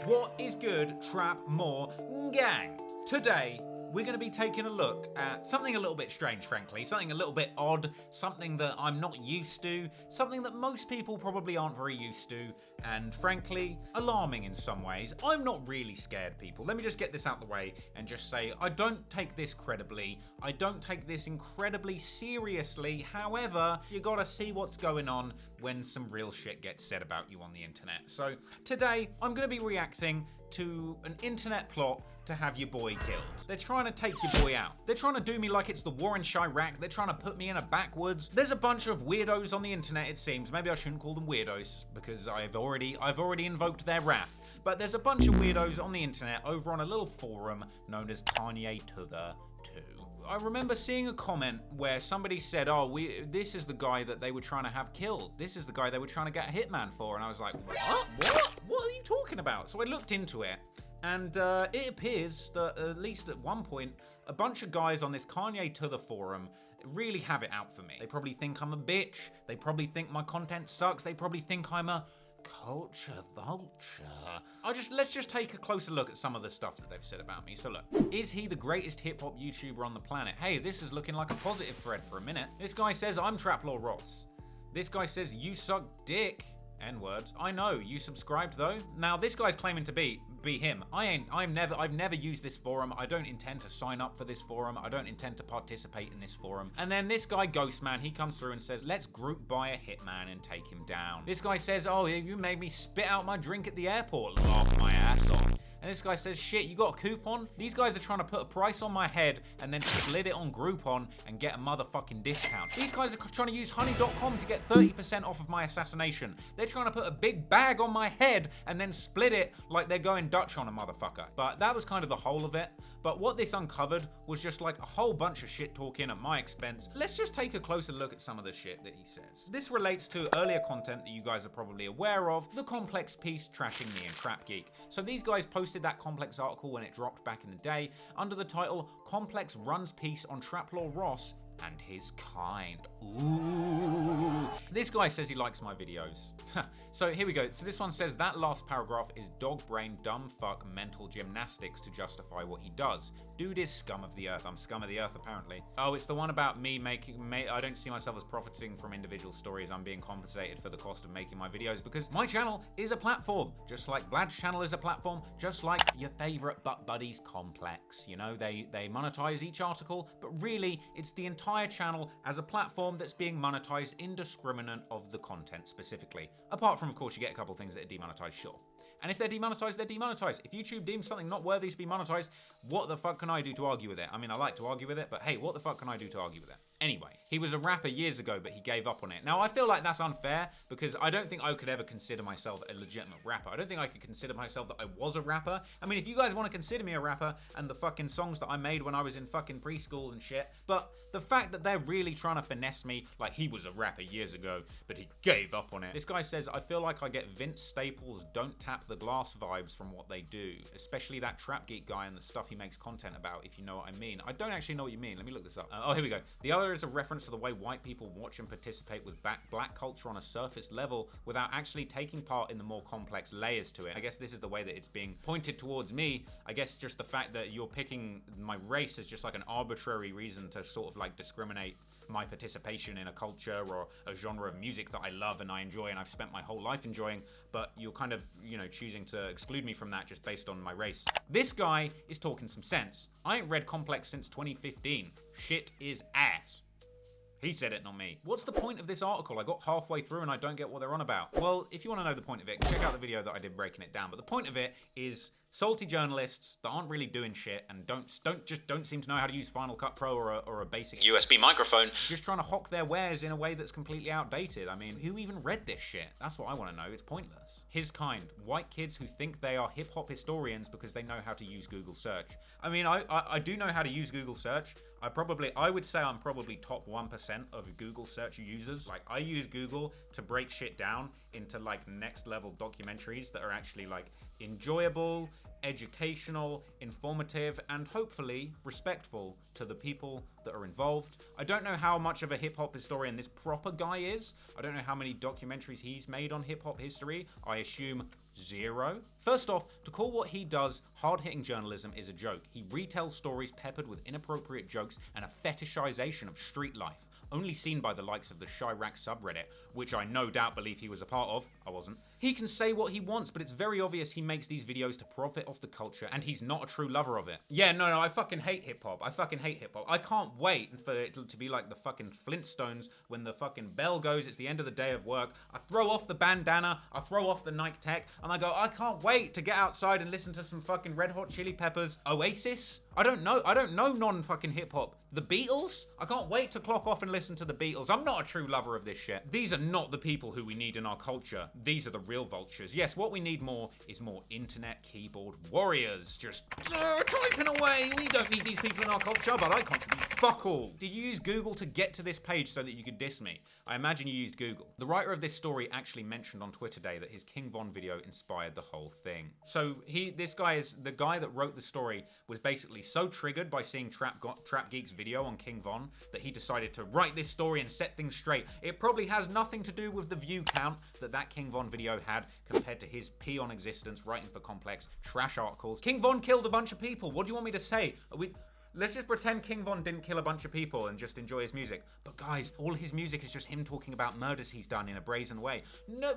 What is good, Trap More Gang? Today, we're going to be taking a look at something a little bit strange, frankly, something a little bit odd, something that I'm not used to, something that most people probably aren't very used to, and frankly, alarming in some ways. I'm not really scared, people. Let me just get this out the way and just say I don't take this credibly. I don't take this incredibly seriously. However, you gotta see what's going on when some real shit gets said about you on the internet. So today, I'm gonna be reacting to an internet plot to have your boy killed. They're trying to take your boy out. They're trying to do me like it's the war in Chirac. They're trying to put me in a backwoods. There's a bunch of weirdos on the internet, it seems. Maybe I shouldn't call them weirdos because I've already invoked their wrath. But there's a bunch of weirdos on the internet over on a little forum known as Kanye to the 2. I remember seeing a comment where somebody said, this is the guy that they were trying to have killed. This is the guy they were trying to get a hitman for. And I was like, what? What are you talking about? So I looked into it. And it appears that, at least at one point, a bunch of guys on this Kanye to the forum really have it out for me. They probably think I'm a bitch. They probably think my content sucks. They probably think I'm a culture vulture. Let's just take a closer look at some of the stuff that they've said about me. So look, is he the greatest hip-hop YouTuber on the planet? Hey, this is looking like a positive thread for a minute. This guy says, I'm Traplaw Ross. This guy says, you suck dick. N-word. I know, you subscribed though. Now this guy's claiming to be him. I've never used this forum. I don't intend to sign up for this forum. I don't intend to participate in this forum. And then this guy Ghostman, he comes through and says, let's group buy a hitman and take him down. This guy says, oh, you made me spit out my drink at the airport. Laugh my ass off. And this guy says, shit, you got a coupon? These guys are trying to put a price on my head and then split it on Groupon and get a motherfucking discount. These guys are trying to use honey.com to get 30% off of my assassination. They're trying to put a big bag on my head and then split it like they're going Dutch on a motherfucker. But that was kind of the whole of it. But what this uncovered was just like a whole bunch of shit talking at my expense. Let's just take a closer look at some of the shit that he says. This relates to earlier content that you guys are probably aware of, the Complex piece trashing me and Trap Geek. So these guys posted that Complex article when it dropped back in the day under the title Complex runs piece on Traplaw Ross and his kind. Ooh. This guy says he likes my videos. So here we go. So this one says that last paragraph is dog brain, dumb fuck, mental gymnastics to justify what he does. Dude is scum of the earth. I'm scum of the earth apparently. Oh, it's the one about me I don't see myself as profiting from individual stories. I'm being compensated for the cost of making my videos because my channel is a platform. Just like Vlad's channel is a platform, just like your favorite butt buddies Complex. You know, they monetize each article, but really it's the entire channel as a platform that's being monetized indiscriminate of the content specifically. Apart from, of course, you get a couple things that are demonetized, sure. And if they're demonetized, they're demonetized. If YouTube deems something not worthy to be monetized, what the fuck can I do to argue with it? I mean, I like to argue with it, but hey, what the fuck can I do to argue with it? Anyway, he was a rapper years ago, but he gave up on it. Now, I feel like that's unfair because I don't think I could ever consider myself a legitimate rapper. I don't think I could consider myself that I was a rapper. I mean, if you guys want to consider me a rapper and the fucking songs that I made when I was in fucking preschool and shit, but the fact that they're really trying to finesse me like he was a rapper years ago, but he gave up on it. This guy says, I feel like I get Vince Staples don't tap the glass vibes from what they do, especially that Trap Geek guy and the stuff he makes content about, if you know what I mean. I don't actually know what you mean. Let me look this up. Oh, here we go. The other is a reference to the way white people watch and participate with black culture on a surface level without actually taking part in the more complex layers to it. I guess this is the way that it's being pointed towards me. I guess just the fact that you're picking my race as just like an arbitrary reason to sort of like discriminate my participation in a culture or a genre of music that I love and I enjoy and I've spent my whole life enjoying, but you're kind of, choosing to exclude me from that just based on my race. This guy is talking some sense. I ain't read Complex since 2015. Shit is ass. He said it, not me. What's the point of this article? I got halfway through and I don't get what they're on about. Well, if you want to know the point of it, check out the video that I did breaking it down. But the point of it is salty journalists that aren't really doing shit and don't seem to know how to use Final Cut Pro or a basic USB microphone, just trying to hawk their wares in a way that's completely outdated. I mean, who even read this shit? That's what I want to know. It's pointless. His kind, white kids who think they are hip-hop historians because they know how to use Google search. I mean, I do know how to use Google search. I would say I'm probably top 1% of Google search users. Like, I use Google to break shit down into like next level documentaries that are actually like enjoyable, educational, informative, and hopefully respectful to the people that are involved. I don't know how much of a hip-hop historian this proper guy is. I don't know how many documentaries he's made on hip-hop history. I assume Zero? First off, to call what he does hard-hitting journalism is a joke. He retells stories peppered with inappropriate jokes and a fetishization of street life, only seen by the likes of the Chirac subreddit, which I no doubt believe he was a part of. I wasn't. He can say what he wants, but it's very obvious he makes these videos to profit off the culture, and he's not a true lover of it. Yeah, no, I fucking hate hip-hop. I fucking hate hip-hop. I can't wait for it to be like the fucking Flintstones when the fucking bell goes, it's the end of the day of work, I throw off the bandana, I throw off the Nike Tech, and I go, I can't wait to get outside and listen to some fucking Red Hot Chili Peppers. Oasis? I don't know non-fucking hip-hop. The Beatles? I can't wait to clock off and listen to the Beatles. I'm not a true lover of this shit. These are not the people who we need in our culture. These are the real vultures. Yes, what we need more is more internet keyboard warriors. Just typing away. We don't need these people in our culture, but I contribute fuck all. Did you use Google to get to this page so that you could diss me? I imagine you used Google. The writer of this story actually mentioned on Twitter today that his King Von video inspired the whole thing. So the guy that wrote the story was basically so triggered by seeing Trap Geek's video on King Von that he decided to write this story and set things straight. It probably has nothing to do with the view count that King Von video had compared to his pee on existence writing for complex trash articles. King Von killed a bunch of people. What do you want me to say? Let's just pretend King Von didn't kill a bunch of people and just enjoy his music. But guys, all his music is just him talking about murders he's done in a brazen way. No,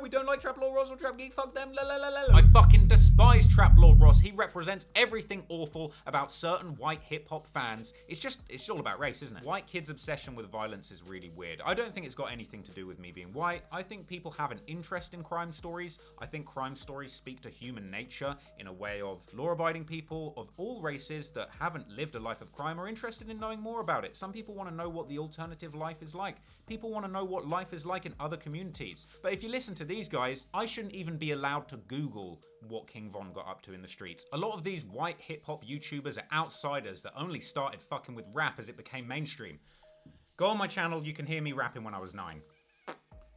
we don't like Trap Lord Ross or Trap Geek, fuck them. I fucking despise Trap Lord Ross. He represents everything awful about certain white hip-hop fans. It's all about race, isn't it? White kids' obsession with violence is really weird. I don't think it's got anything to do with me being white. I think people have an interest in crime stories. I think crime stories speak to human nature in a way of law-abiding people of all races that haven't lived a life of crime are interested in knowing more about it. Some people want to know what the alternative life is like. People want to know what life is like in other communities. But if you listen to these guys, I shouldn't even be allowed to Google what King Von got up to in the streets. A lot of these white hip-hop YouTubers are outsiders that only started fucking with rap as it became mainstream. Go on my channel, you can hear me rapping when I was 9.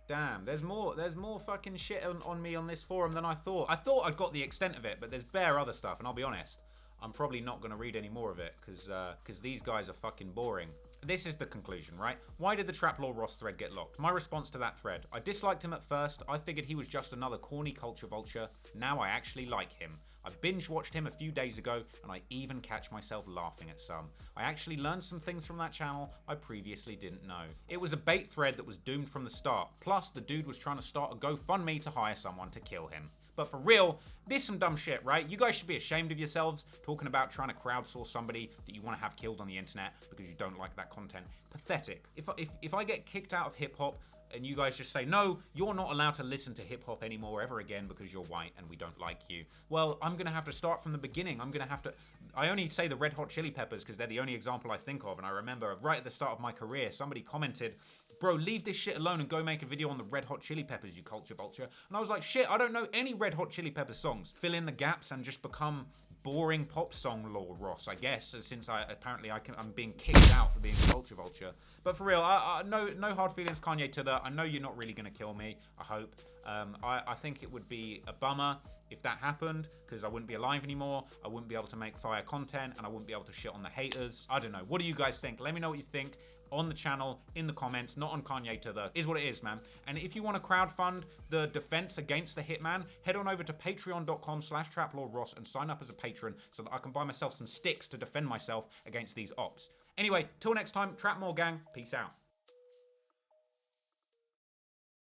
Damn, there's more fucking shit on me on this forum than I thought. I thought I'd got the extent of it, but there's bare other stuff, and I'll be honest, I'm probably not going to read any more of it, because these guys are fucking boring. This is the conclusion, right? Why did the Trap Lord Ross thread get locked? My response to that thread: I disliked him at first. I figured he was just another corny culture vulture. Now I actually like him. I binge watched him a few days ago, and I even catch myself laughing at some. I actually learned some things from that channel I previously didn't know. It was a bait thread that was doomed from the start. Plus, the dude was trying to start a GoFundMe to hire someone to kill him. But for real, this is some dumb shit, right? You guys should be ashamed of yourselves talking about trying to crowdsource somebody that you want to have killed on the internet because you don't like that content. Pathetic. If I get kicked out of hip-hop and you guys just say, no, you're not allowed to listen to hip-hop anymore ever again because you're white and we don't like you, well, I'm going to have to start from the beginning. I only say the Red Hot Chili Peppers because they're the only example I think of, and I remember right at the start of my career, somebody commented, bro, leave this shit alone and go make a video on the Red Hot Chili Peppers, you culture vulture. And I was like, shit, I don't know any Red Hot Chili Peppers songs. Fill in the gaps and just become boring pop song Lord Ross, I guess, since I'm being kicked out for being a culture vulture. But for real, no hard feelings, Kanye, to that. I know you're not really going to kill me, I hope. I think it would be a bummer if that happened, because I wouldn't be alive anymore, I wouldn't be able to make fire content, and I wouldn't be able to shit on the haters. I don't know. What do you guys think? Let me know what you think on the channel, in the comments, not on Kanye to the, is what it is, man. And if you want to crowdfund the defense against the hitman, head on over to patreon.com/traplordross and sign up as a patron so that I can buy myself some sticks to defend myself against these ops. Anyway, till next time, trap more gang, peace out.